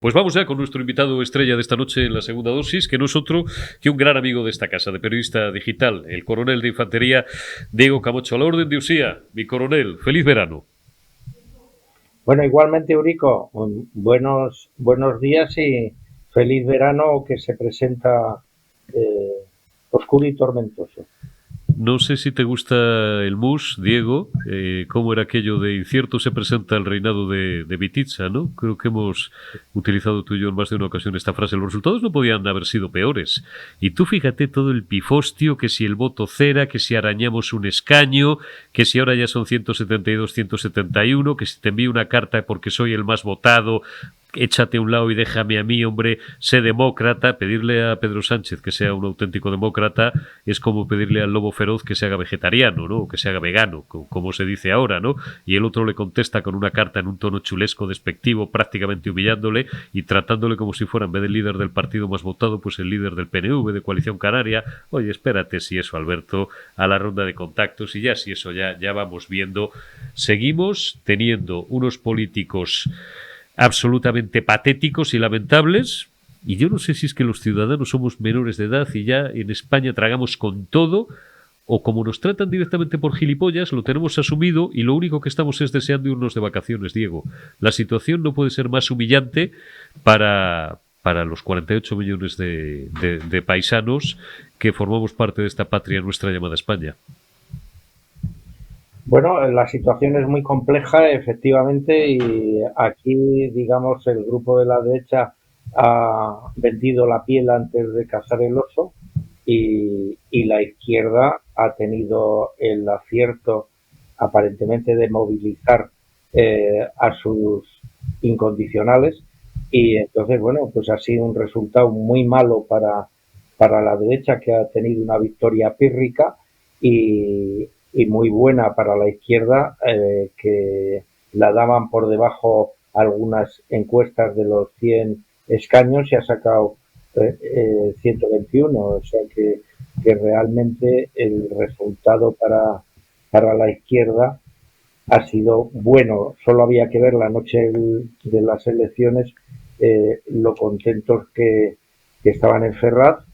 Pues vamos ya con nuestro invitado estrella de esta noche en la segunda dosis, que no es otro que un gran amigo de esta casa, de periodista digital, el coronel de infantería Diego Camacho. A la orden de Usía, mi coronel, feliz verano. Bueno, igualmente, Eurico, buenos días y feliz verano que se presenta eh, oscuro y tormentoso. No sé si te gusta el mus, Diego, cómo era aquello de incierto se presenta el reinado de Vititza, ¿no? Creo que hemos utilizado tú y yo en más de una ocasión esta frase. Los resultados no podían haber sido peores. Y tú fíjate todo el pifostio, que si el voto cera, que si arañamos un escaño, que si ahora ya son 172, 171, que si te envío una carta porque soy el más votado, échate a un lado y déjame a mí, hombre, sé demócrata. Pedirle a Pedro Sánchez que sea un auténtico demócrata es como pedirle al lobo feroz que se haga vegetariano, ¿no? O que se haga vegano, como se dice ahora, ¿no? Y el otro le contesta con una carta en un tono chulesco, despectivo, prácticamente humillándole y tratándole como si fuera, en vez del líder del partido más votado, pues el líder del PNV, de Coalición Canaria. Oye, espérate si eso, Alberto, a la ronda de contactos y ya si eso ya vamos viendo. Seguimos teniendo unos políticos absolutamente patéticos y lamentables. Y yo no sé si es que los ciudadanos somos menores de edad y ya en España tragamos con todo, o como nos tratan directamente por gilipollas, lo tenemos asumido y lo único que estamos es deseando irnos de vacaciones, Diego. La situación no puede ser más humillante para los 48 millones de paisanos que formamos parte de esta patria nuestra llamada España. Bueno, la situación es muy compleja, efectivamente, y aquí, digamos, el grupo de la derecha ha vendido la piel antes de cazar el oso y la izquierda ha tenido el acierto, aparentemente, de movilizar a sus incondicionales y entonces, bueno, pues ha sido un resultado muy malo para la derecha, que ha tenido una victoria pírrica y muy buena para la izquierda, que la daban por debajo algunas encuestas de los 100 escaños y ha sacado 121, o sea que realmente el resultado para la izquierda ha sido bueno. Solo había que ver la noche de las elecciones lo contentos que estaban en Ferraz,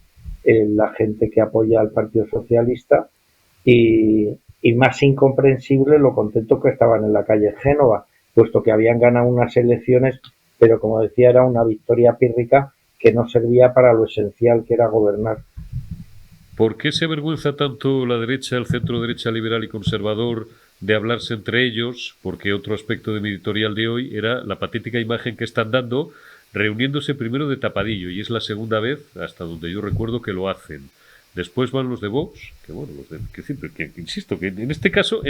la gente que apoya al Partido Socialista y más incomprensible lo contentos que estaban en la calle Génova, puesto que habían ganado unas elecciones, pero como decía, era una victoria pírrica que no servía para lo esencial que era gobernar. ¿Por qué se avergüenza tanto la derecha, el centro derecha liberal y conservador de hablarse entre ellos? Porque otro aspecto de mi editorial de hoy era la patética imagen que están dando reuniéndose primero de tapadillo, y es la segunda vez, hasta donde yo recuerdo, que lo hacen. Después van los de Vox, que bueno, los de, que insisto, que en este caso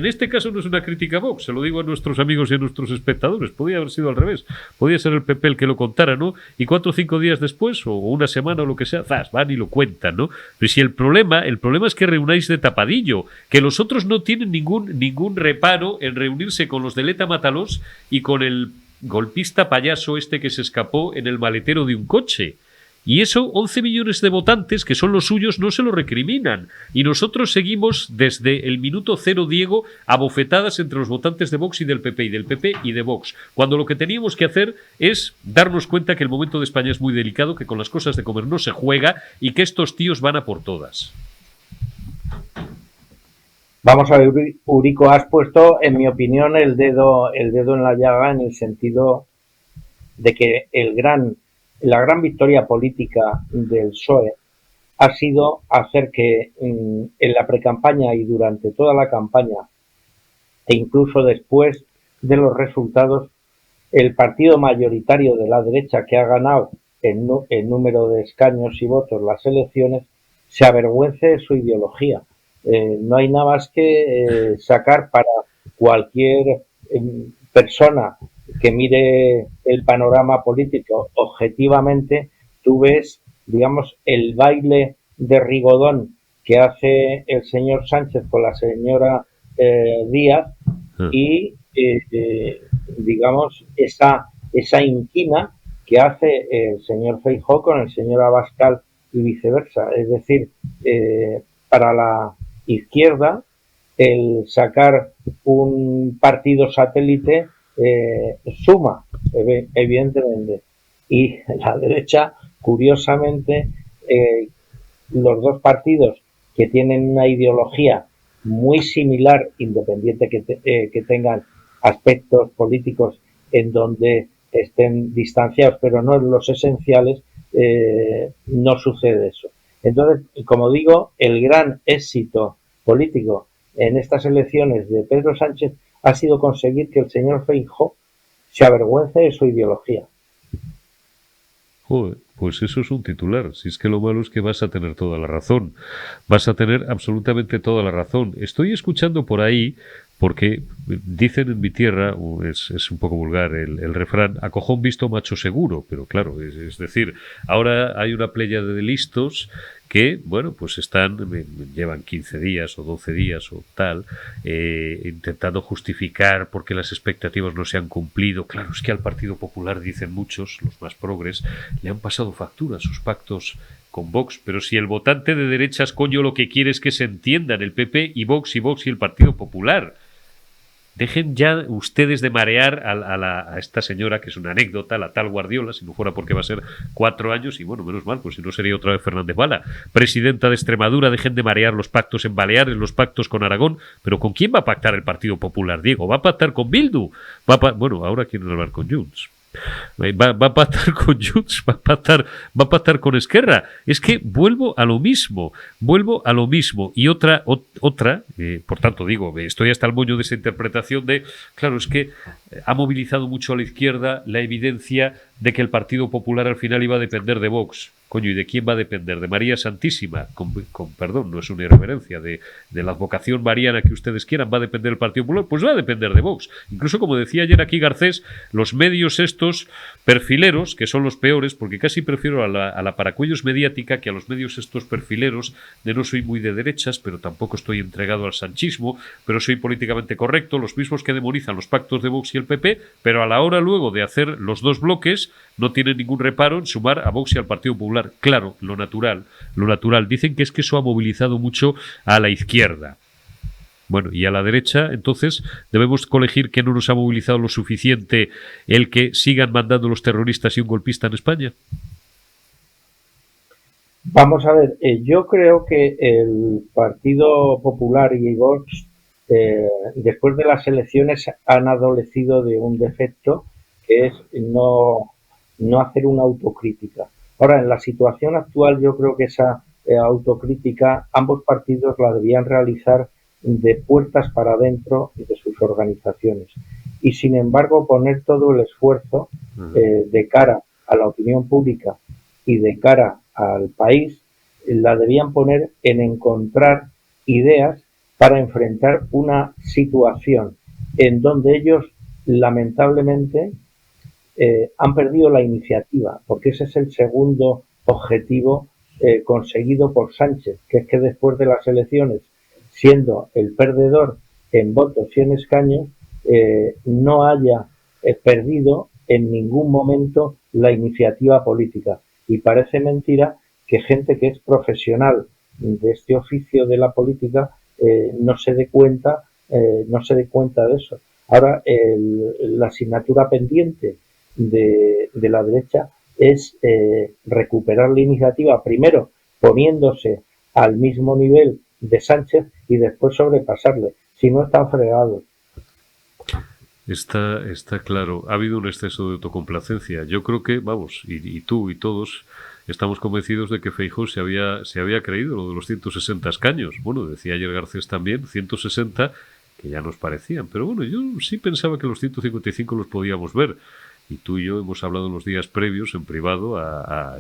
no es una crítica a Vox, se lo digo a nuestros amigos y a nuestros espectadores, podía haber sido al revés, podía ser el PP el que lo contara, ¿no? Y 4 o 5 días después, o una semana o lo que sea, ¡zas!, van y lo cuentan, ¿no? Pero si el problema es que reunáis de tapadillo, que los otros no tienen ningún reparo en reunirse con los de Leta Mátalos y con el golpista payaso este que se escapó en el maletero de un coche. Y eso, 11 millones de votantes, que son los suyos, no se lo recriminan. Y nosotros seguimos desde el minuto cero, Diego, a bofetadas entre los votantes de Vox y del PP, y del PP y de Vox. Cuando lo que teníamos que hacer es darnos cuenta que el momento de España es muy delicado, que con las cosas de comer no se juega y que estos tíos van a por todas. Vamos a ver, Urico, has puesto, en mi opinión, el dedo en la llaga, en el sentido de que la gran victoria política del PSOE ha sido hacer que en la precampaña y durante toda la campaña e incluso después de los resultados, el partido mayoritario de la derecha, que ha ganado en número de escaños y votos las elecciones, se avergüence de su ideología. No hay nada más que sacar para cualquier persona que mire el panorama político objetivamente. Tú ves, digamos, el baile de Rigodón que hace el señor Sánchez con la señora Díaz y, digamos, esa inquina que hace el señor Feijóo con el señor Abascal y viceversa. Es decir, para la izquierda, el sacar un partido satélite suma, evidentemente, Y la derecha, curiosamente, los dos partidos que tienen una ideología muy similar, independiente que tengan aspectos políticos en donde estén distanciados, pero no en los esenciales, no sucede eso. Entonces, como digo, el gran éxito político en estas elecciones de Pedro Sánchez ha sido conseguir que el señor Feijóo se avergüence de su ideología. Joder, pues eso es un titular. Si es que lo malo es que vas a tener toda la razón. Vas a tener absolutamente toda la razón. Estoy escuchando por ahí, porque dicen en mi tierra, es un poco vulgar el refrán, a cojón visto macho seguro, pero claro, es decir, ahora hay una pléyade de listos que, bueno, pues llevan 15 días o 12 días o tal, intentando justificar por qué las expectativas no se han cumplido. Claro, es que al Partido Popular, dicen muchos, los más progres, le han pasado factura sus pactos con Vox, pero si el votante de derechas, coño, lo que quiere es que se entiendan el PP y Vox y el Partido Popular. Dejen ya ustedes de marear a esta señora, que es una anécdota, la tal Guardiola, si no fuera porque va a ser 4 años, y bueno, menos mal, pues si no sería otra vez Fernández Vara, presidenta de Extremadura. Dejen de marear los pactos en Baleares, los pactos con Aragón, pero ¿con quién va a pactar el Partido Popular, Diego? ¿Va a pactar con Bildu? Bueno, ahora quieren hablar con Junts. Va a pactar con Junts, va a pactar con Esquerra. Es que vuelvo a lo mismo. Y otra, por tanto digo, estoy hasta el moño de esa interpretación de, claro, es que ha movilizado mucho a la izquierda la evidencia de que el Partido Popular al final iba a depender de Vox. Coño, ¿y de quién va a depender? ¿De María Santísima? Con perdón, no es una irreverencia, de la advocación mariana que ustedes quieran, ¿va a depender del Partido Popular? Pues va a depender de Vox. Incluso, como decía ayer aquí Garcés, los medios estos perfileros, que son los peores, porque casi prefiero a la paracuellos mediática que a los medios estos perfileros de no soy muy de derechas, pero tampoco estoy entregado al sanchismo, pero soy políticamente correcto, los mismos que demonizan los pactos de Vox y el PP, pero a la hora luego de hacer los dos bloques no tienen ningún reparo en sumar a Vox y al Partido Popular. Claro, lo natural. Dicen que es que eso ha movilizado mucho a la izquierda. Bueno, y a la derecha, entonces, debemos colegir que no nos ha movilizado lo suficiente el que sigan mandando los terroristas y un golpista en España. Vamos a ver, yo creo que el Partido Popular y Vox, después de las elecciones, han adolecido de un defecto, que es no hacer una autocrítica. Ahora, en la situación actual, yo creo que esa autocrítica ambos partidos la debían realizar de puertas para adentro de sus organizaciones. Y, sin embargo, poner todo el esfuerzo de cara a la opinión pública y de cara al país, la debían poner en encontrar ideas para enfrentar una situación en donde ellos, lamentablemente, han perdido la iniciativa, porque ese es el segundo objetivo conseguido por Sánchez, que es que después de las elecciones, siendo el perdedor en votos y en escaños, no haya perdido en ningún momento la iniciativa política. Y parece mentira que gente que es profesional de este oficio de la política no se dé cuenta de eso. Ahora, la asignatura pendiente de la derecha es recuperar la iniciativa, primero poniéndose al mismo nivel de Sánchez y después sobrepasarle. Si no, están fregados. Está claro. Ha habido un exceso de autocomplacencia. Yo creo que, vamos, y tú y todos estamos convencidos de que Feijóo se había creído lo de los 160 escaños. Bueno, decía ayer Garcés también, 160 que ya nos parecían. Pero bueno, yo sí pensaba que los 155 los podíamos ver. Y tú y yo hemos hablado en los días previos en privado,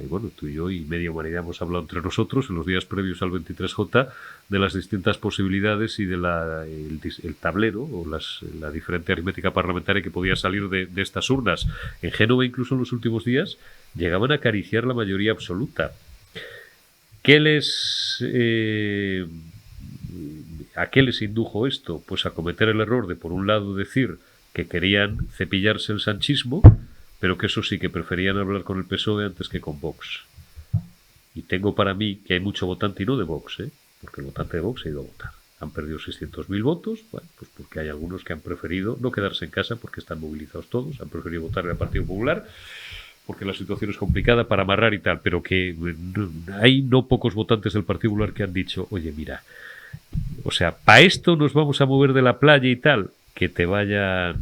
y bueno, tú y yo y media humanidad hemos hablado entre nosotros en los días previos al 23J de las distintas posibilidades y de el tablero o la diferente aritmética parlamentaria que podía salir de estas urnas. En Génova, incluso en los últimos días, llegaban a acariciar la mayoría absoluta. ¿A qué les indujo esto? Pues a cometer el error de, por un lado, decir que querían cepillarse el sanchismo, pero que eso sí, que preferían hablar con el PSOE antes que con Vox. Y tengo para mí que hay mucho votante, y no de Vox, porque el votante de Vox ha ido a votar. Han perdido 600.000 votos, bueno, pues porque hay algunos que han preferido no quedarse en casa porque están movilizados todos, han preferido votar al Partido Popular. porque la situación es complicada para amarrar y tal, pero que hay no pocos votantes del Partido Popular que han dicho, oye, mira, o sea, para esto nos vamos a mover de la playa y tal, que te vayan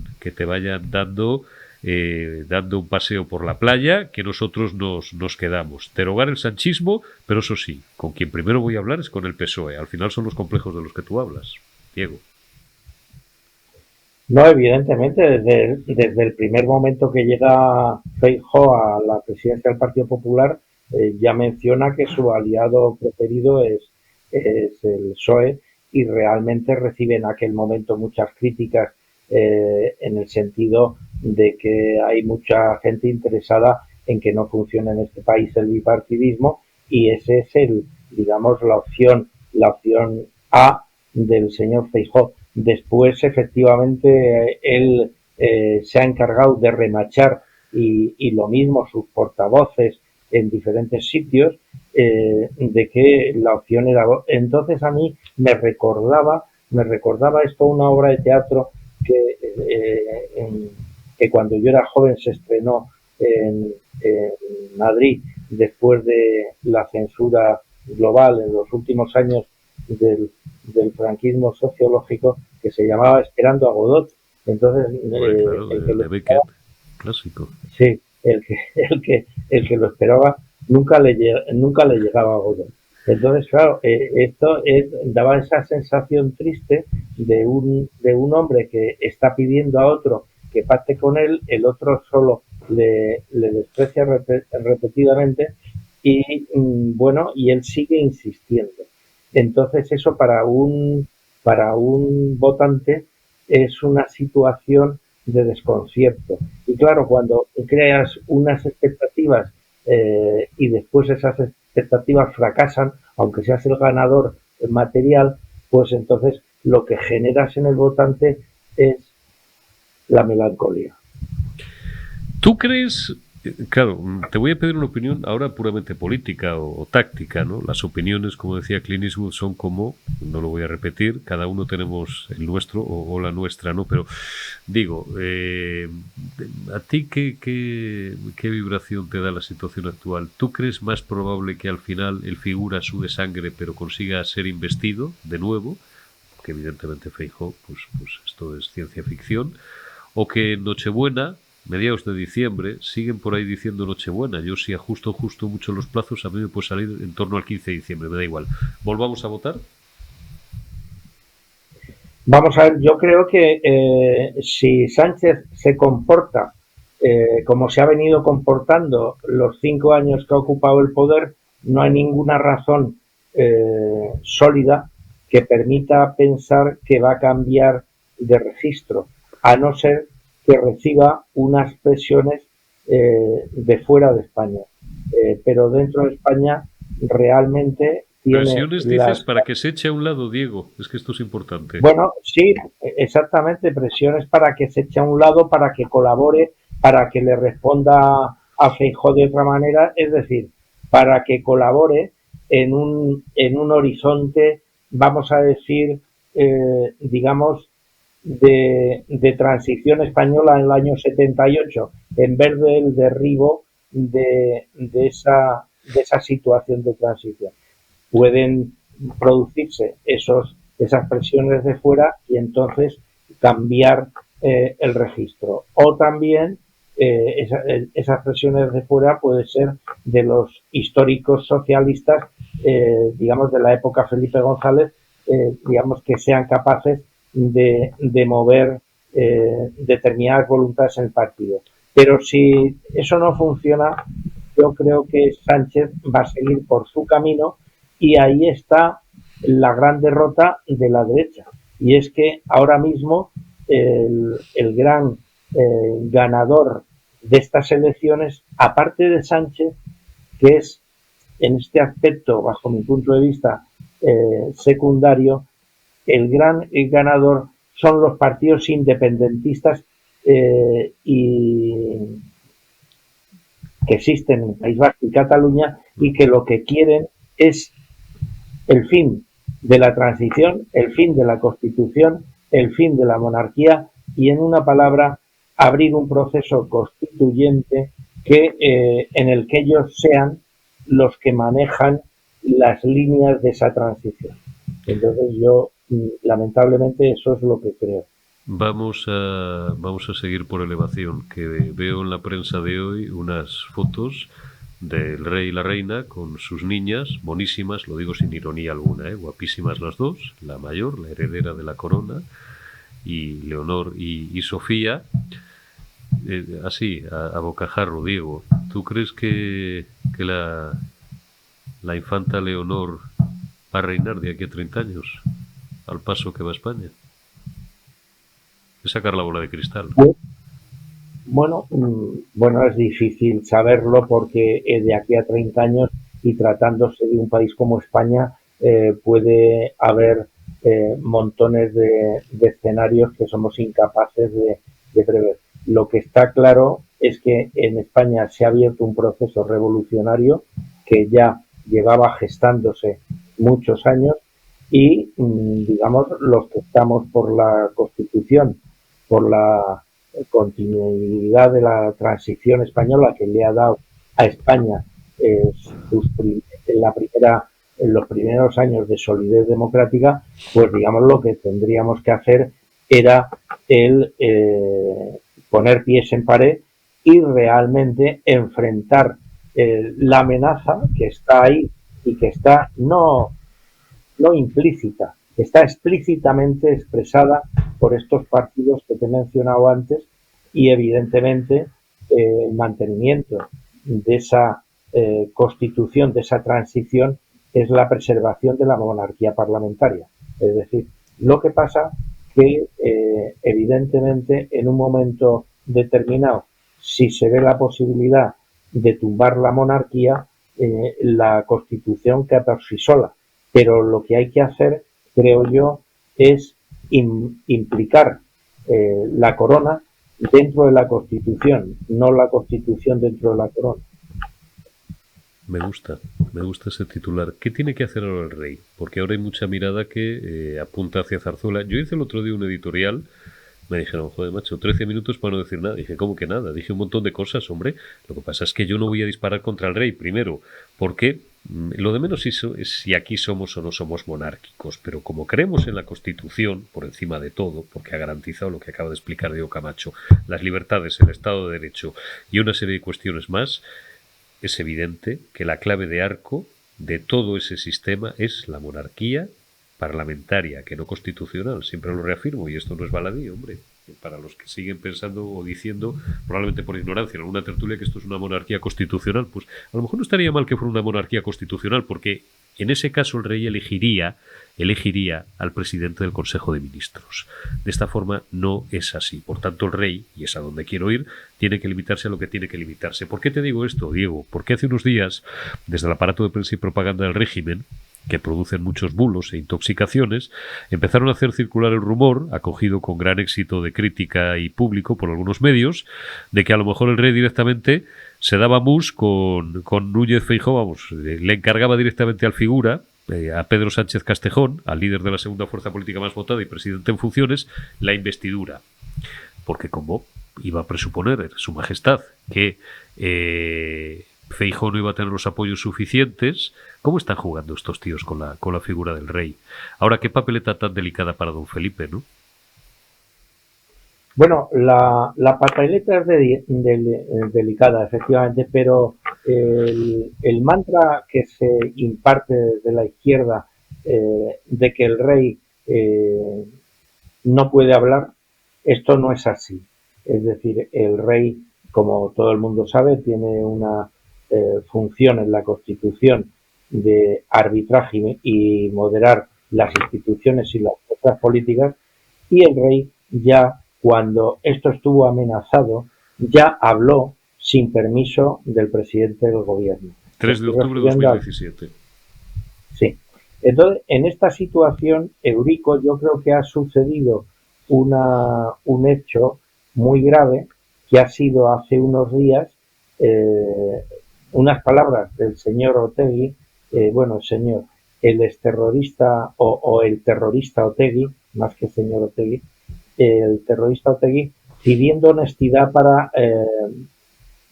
dando un paseo por la playa, que nosotros nos quedamos. Derogar el sanchismo, pero eso sí, con quien primero voy a hablar es con el PSOE. Al final son los complejos de los que tú hablas, Diego. No, evidentemente, desde el primer momento que llega Feijóo a la presidencia del Partido Popular, ya menciona que su aliado preferido es el PSOE y realmente recibe en aquel momento muchas críticas en el sentido de que hay mucha gente interesada en que no funcione en este país el bipartidismo y ese es digamos, la opción A del señor Feijóo. Después, efectivamente, él se ha encargado de remachar y lo mismo sus portavoces en diferentes sitios de que la opción era. Entonces a mí me recordaba esto una obra de teatro que cuando yo era joven se estrenó en Madrid después de la censura global en los últimos años del franquismo sociológico, que se llamaba Esperando a Godot. Entonces, Claro, de Beckett, clásico. Sí, el que lo esperaba nunca le llegaba a Godot. Entonces, claro, esto daba esa sensación triste de un hombre que está pidiendo a otro que pacte con él, el otro solo le desprecia repetidamente y bueno, y él sigue insistiendo. Entonces eso para un votante es una situación de desconcierto. Y claro, cuando creas unas expectativas y después esas expectativas fracasan, aunque seas el ganador material, pues entonces lo que generas en el votante es la melancolía. ¿Tú crees? Claro, te voy a pedir una opinión ahora puramente política o táctica, ¿no? Las opiniones, como decía Clint Eastwood, son como, no lo voy a repetir, cada uno tenemos el nuestro o la nuestra, ¿no? Pero digo, ¿a ti qué vibración te da la situación actual? ¿Tú crees más probable que al final el figura sude sangre pero consiga ser investido de nuevo? Que evidentemente Feijóo, pues esto es ciencia ficción. O que en Nochebuena, mediados de diciembre, siguen por ahí diciendo Nochebuena. Yo si ajusto mucho los plazos, a mí me puede salir en torno al 15 de diciembre, me da igual. ¿Volvamos a votar? Vamos a ver, yo creo que si Sánchez se comporta como se ha venido comportando los 5 años que ha ocupado el poder, no hay ninguna razón sólida que permita pensar que va a cambiar de registro, a no ser que reciba unas presiones de fuera de España. Pero dentro de España realmente tiene... Presiones dices para que se eche a un lado, Diego. Es que esto es importante. Bueno, sí, exactamente. Presiones para que se eche a un lado, para que colabore, para que le responda a Feijóo de otra manera. Es decir, para que colabore en un horizonte, vamos a decir, digamos, de transición española en el año 78, en vez del derribo de esa situación de transición. Pueden producirse esas presiones de fuera y entonces cambiar el registro. O también esas presiones de fuera puede ser de los históricos socialistas, digamos, de la época Felipe González, digamos, que sean capaces de mover determinadas voluntades en el partido. Pero si eso no funciona, yo creo que Sánchez va a seguir por su camino y ahí está la gran derrota de la derecha. Y es que ahora mismo el gran ganador de estas elecciones, aparte de Sánchez, que es en este aspecto, bajo mi punto de vista, secundario, el gran ganador son los partidos independentistas y que existen en País Vasco y Cataluña y que lo que quieren es el fin de la transición, el fin de la Constitución, el fin de la monarquía y, en una palabra, abrir un proceso constituyente en el que ellos sean los que manejan las líneas de esa transición. Entonces yo, lamentablemente, eso es lo que creo. Vamos a seguir por elevación, que veo en la prensa de hoy unas fotos del rey y la reina con sus niñas, monísimas, lo digo sin ironía alguna, guapísimas las dos, la mayor, la heredera de la corona, y Leonor y Sofía, así, a bocajarro, Diego. ¿Tú crees que la infanta Leonor va a reinar de aquí a 30 años, al paso que va a España? Es sacar la bola de cristal. Bueno, es difícil saberlo porque de aquí a 30 años y tratándose de un país como España puede haber montones de escenarios que somos incapaces de prever. Lo que está claro es que en España se ha abierto un proceso revolucionario que ya llevaba gestándose muchos años y, digamos, los que estamos por la Constitución, por la continuidad de la transición española que le ha dado a España en los primeros años de solidez democrática, pues digamos lo que tendríamos que hacer era el poner pies en pared y realmente enfrentar la amenaza que está ahí y que está no implícita, está explícitamente expresada por estos partidos que te he mencionado antes y evidentemente el mantenimiento de esa constitución, de esa transición, es la preservación de la monarquía parlamentaria. Es decir, lo que pasa que evidentemente en un momento determinado, si se ve la posibilidad de tumbar la monarquía, la constitución queda por sí sola. Pero lo que hay que hacer, creo yo, es implicar la corona dentro de la Constitución, no la Constitución dentro de la corona. Me gusta ese titular. ¿Qué tiene que hacer ahora el rey? Porque ahora hay mucha mirada que apunta hacia Zarzuela. Yo hice el otro día un editorial, me dijeron, joder, macho, 13 minutos para no decir nada. Dije, ¿cómo que nada? Dije un montón de cosas, hombre. Lo que pasa es que yo no voy a disparar contra el rey, primero, porque lo de menos es si aquí somos o no somos monárquicos, pero como creemos en la Constitución, por encima de todo, porque ha garantizado lo que acaba de explicar Diego Camacho, las libertades, el Estado de Derecho y una serie de cuestiones más, es evidente que la clave de arco de todo ese sistema es la monarquía parlamentaria, que no constitucional. Siempre lo reafirmo, y esto no es baladí, hombre. Para los que siguen pensando o diciendo, probablemente por ignorancia, en alguna tertulia, que esto es una monarquía constitucional, pues a lo mejor no estaría mal que fuera una monarquía constitucional, porque en ese caso el rey elegiría al presidente del Consejo de Ministros. De esta forma no es así. Por tanto, el rey, y es a donde quiero ir, tiene que limitarse a lo que tiene que limitarse. ¿Por qué te digo esto, Diego? Porque hace unos días, desde el aparato de prensa y propaganda del régimen, que producen muchos bulos e intoxicaciones, empezaron a hacer circular el rumor, acogido con gran éxito de crítica y público por algunos medios, de que a lo mejor el rey directamente se daba mus con Núñez Feijóo, vamos, le encargaba directamente al figura, a Pedro Sánchez Castejón, al líder de la segunda fuerza política más votada y presidente en funciones, la investidura. Porque como iba a presuponer su majestad que Feijóo no iba a tener los apoyos suficientes, ¿cómo están jugando estos tíos con la figura del rey? Ahora, qué papeleta tan delicada para don Felipe, ¿no? Bueno, la papeleta es delicada, efectivamente, pero el mantra que se imparte desde la izquierda de que el rey no puede hablar, esto no es así. Es decir, el rey, como todo el mundo sabe, tiene una función en la Constitución de arbitraje y moderar las instituciones y las fuerzas políticas, y el rey ya, cuando esto estuvo amenazado, ya habló sin permiso del presidente del gobierno. 3 de octubre de 2017. Sí. Entonces, en esta situación, Eurico, yo creo que ha sucedido un hecho muy grave, que ha sido hace unos días unas palabras del señor Otegi, el exterrorista o el terrorista Otegi, más que señor Otegi, el terrorista Otegi, pidiendo honestidad para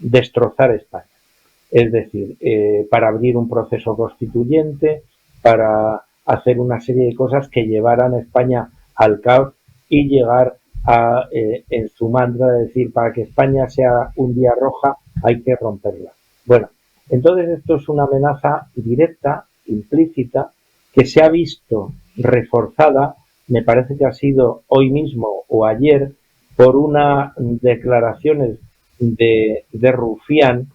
destrozar España. Es decir, para abrir un proceso constituyente, para hacer una serie de cosas que llevaran a España al caos y llegar a, en su mantra de decir, para que España sea un día roja hay que romperla. Bueno, entonces esto es una amenaza directa, implícita, que se ha visto reforzada, me parece que ha sido hoy mismo o ayer, por unas declaraciones de Rufián,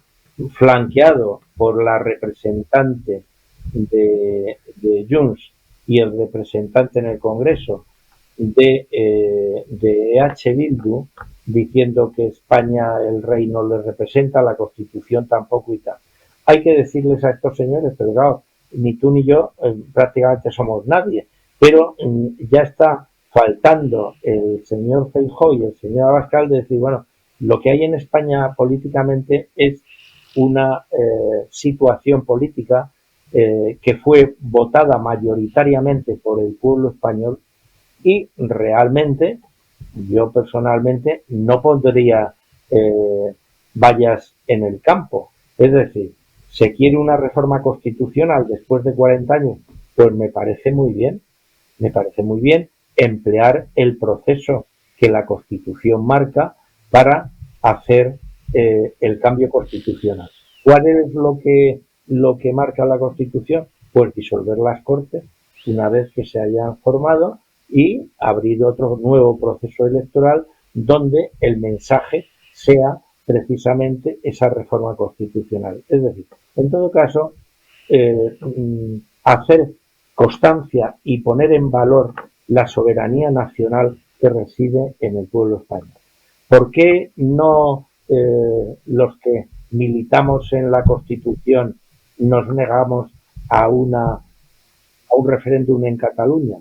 flanqueado por la representante de Junts y el representante en el Congreso de EH Bildu, diciendo que España, el rey no le representa, la Constitución tampoco y tal. Hay que decirles a estos señores, pero claro, ni tú ni yo prácticamente somos nadie, pero ya está faltando el señor Feijóo y el señor Abascal de decir, bueno, lo que hay en España políticamente es una situación política que fue votada mayoritariamente por el pueblo español y realmente yo personalmente no pondría vallas en el campo. Es decir, se quiere una reforma constitucional después de 40 años, pues me parece muy bien emplear el proceso que la Constitución marca para hacer el cambio constitucional. ¿Cuál es lo que marca la Constitución? Pues disolver las Cortes una vez que se hayan formado y abrir otro nuevo proceso electoral donde el mensaje sea precisamente esa reforma constitucional. Es decir, en todo caso, hacer constancia y poner en valor la soberanía nacional que reside en el pueblo español. ¿Por qué no los que militamos en la Constitución nos negamos a un referéndum en Cataluña?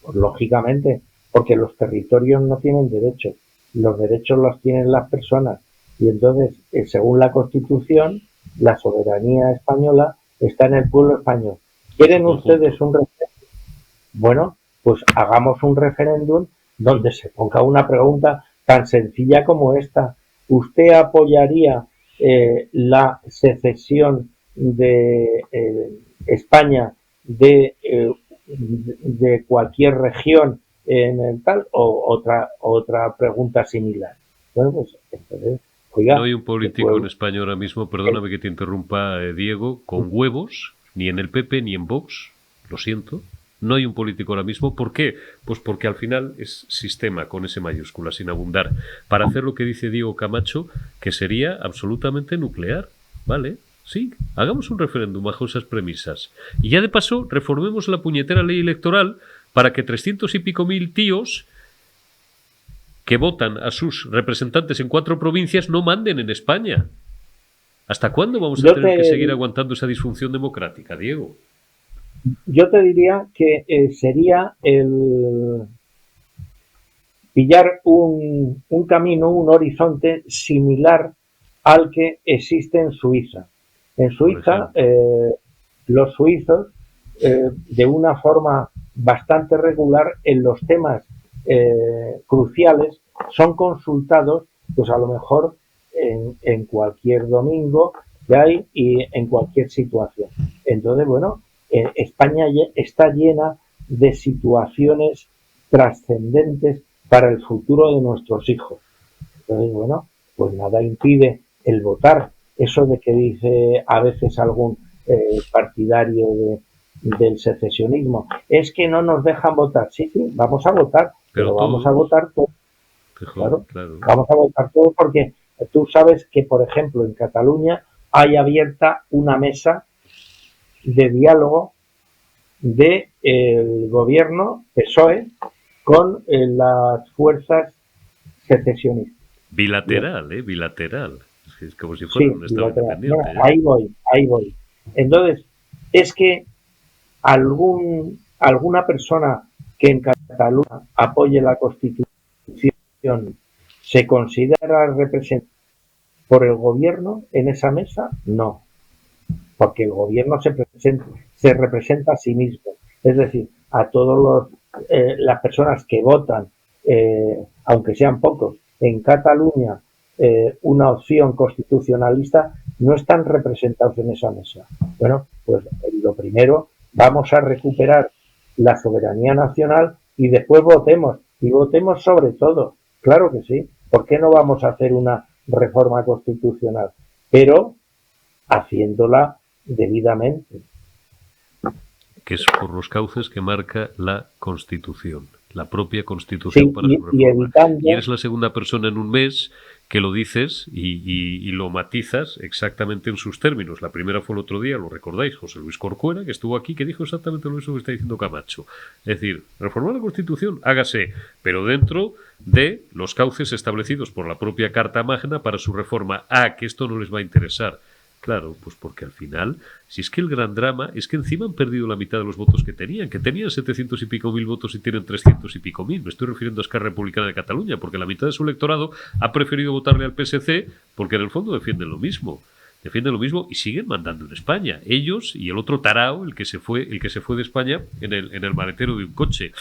Pues lógicamente, porque los territorios no tienen derechos, los derechos los tienen las personas y entonces, según la Constitución, la soberanía española está en el pueblo español. ¿Quieren ustedes un referéndum? Bueno, pues hagamos un referéndum donde se ponga una pregunta tan sencilla como esta. ¿Usted apoyaría la secesión de España de cualquier región en el tal o otra pregunta similar? Bueno, pues entonces, oiga, no hay un político en España ahora mismo, perdóname que te interrumpa, Diego, con huevos, ni en el PP ni en Vox, lo siento. No hay un político ahora mismo. ¿Por qué? Pues porque al final es sistema con S mayúscula, sin abundar, para hacer lo que dice Diego Camacho, que sería absolutamente nuclear, ¿vale? Sí, hagamos un referéndum bajo esas premisas. Y ya de paso, reformemos la puñetera ley electoral para que 300 y pico mil tíos que votan a sus representantes en 4 provincias no manden en España. ¿Hasta cuándo vamos a tener que seguir aguantando esa disfunción democrática, Diego? Yo te diría que sería el pillar un camino, un horizonte similar al que existe en Suiza. En Suiza, los suizos, de una forma bastante regular, en los temas cruciales, son consultados, pues a lo mejor en cualquier domingo de ahí y en cualquier situación. Entonces, bueno, España está llena de situaciones trascendentes para el futuro de nuestros hijos. Entonces, bueno, pues nada impide el votar. Eso de que dice a veces algún partidario del secesionismo, es que no nos dejan votar. Sí, sí, vamos a votar, pero vamos a votar todo. Claro, vamos a votar todo porque tú sabes que, por ejemplo, en Cataluña hay abierta una mesa de diálogo del gobierno PSOE con las fuerzas secesionistas. Bilateral, bilateral. Es como si fuera un Estado independiente. No, ahí voy. Entonces, es que alguna persona que en Cataluña apoye la Constitución se considera representada por el gobierno en esa mesa. No, porque el gobierno se representa a sí mismo, es decir, a todas las personas que votan, aunque sean pocos, en Cataluña una opción constitucionalista, no están representados en esa mesa. Bueno, pues lo primero, vamos a recuperar la soberanía nacional y después votemos, y votemos sobre todo, claro que sí. ¿Por qué no vamos a hacer una reforma constitucional? Pero haciéndola debidamente. Que es por los cauces que marca la Constitución, la propia Constitución, Sí, para su reforma. y evitando... Y eres la segunda persona en un mes que lo dices y lo matizas exactamente en sus términos. La primera fue el otro día, lo recordáis, José Luis Corcuera, que estuvo aquí, que dijo exactamente lo mismo que está diciendo Camacho. Es decir, reformar la Constitución, hágase, pero dentro de los cauces establecidos por la propia Carta Magna para su reforma. Que esto no les va a interesar. Claro, pues porque al final, si es que el gran drama es que encima han perdido la mitad de los votos que tenían 700 y pico mil votos y tienen 300 y pico mil. Me estoy refiriendo a Esquerra Republicana de Cataluña, porque la mitad de su electorado ha preferido votarle al PSC porque en el fondo defienden lo mismo. Y siguen mandando en España. Ellos y el otro tarao, el que se fue de España en el maletero de un coche.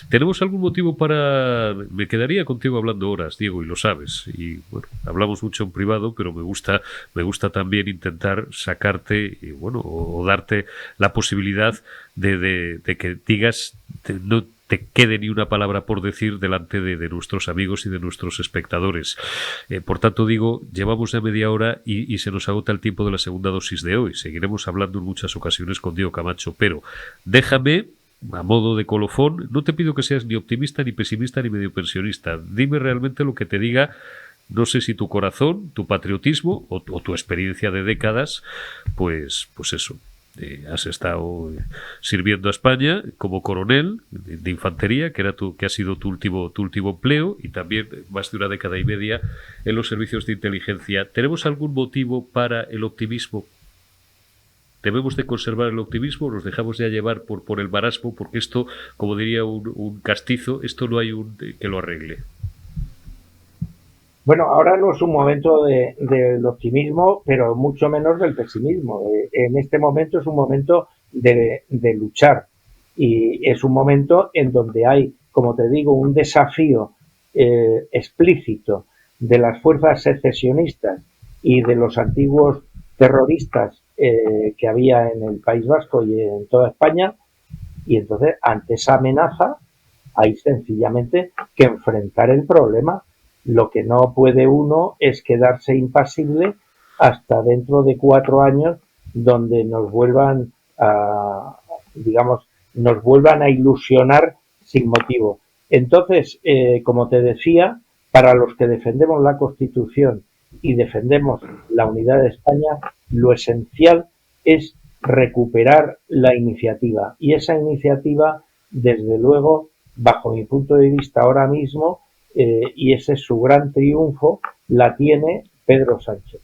¿Tenemos algún motivo para...? Me quedaría contigo hablando horas, Diego, y lo sabes. Y bueno, hablamos mucho en privado, pero me gusta también intentar sacarte y bueno, o darte la posibilidad de que digas, no te quede ni una palabra por decir delante de nuestros amigos y de nuestros espectadores. Por tanto, digo, llevamos ya media hora y se nos agota el tiempo de la segunda dosis de hoy. Seguiremos hablando en muchas ocasiones con Diego Camacho, pero déjame, a modo de colofón, no te pido que seas ni optimista, ni pesimista, ni medio pensionista. Dime realmente lo que te diga. No sé si tu corazón, tu patriotismo o tu experiencia de décadas, pues eso. Has estado sirviendo a España como coronel de infantería, que ha sido tu último empleo, y también más de una década y media en los servicios de inteligencia. ¿Tenemos algún motivo para el optimismo? ¿Debemos de conservar el optimismo? ¿Nos dejamos ya llevar por el marasmo? Porque esto, como diría un castizo, esto no hay que lo arregle. Bueno, ahora no es un momento del optimismo, pero mucho menos del pesimismo. En este momento es un momento de luchar, y es un momento en donde hay, como te digo, un desafío explícito de las fuerzas secesionistas y de los antiguos terroristas que había en el País Vasco y en toda España, y entonces ante esa amenaza hay sencillamente que enfrentar el problema. Lo que no puede uno es quedarse impasible hasta dentro de 4 años, donde nos vuelvan a ilusionar sin motivo. Entonces, como te decía, para los que defendemos la Constitución y defendemos la unidad de España, lo esencial es recuperar la iniciativa. Y esa iniciativa, desde luego, bajo mi punto de vista ahora mismo, y ese es su gran triunfo, la tiene Pedro Sánchez.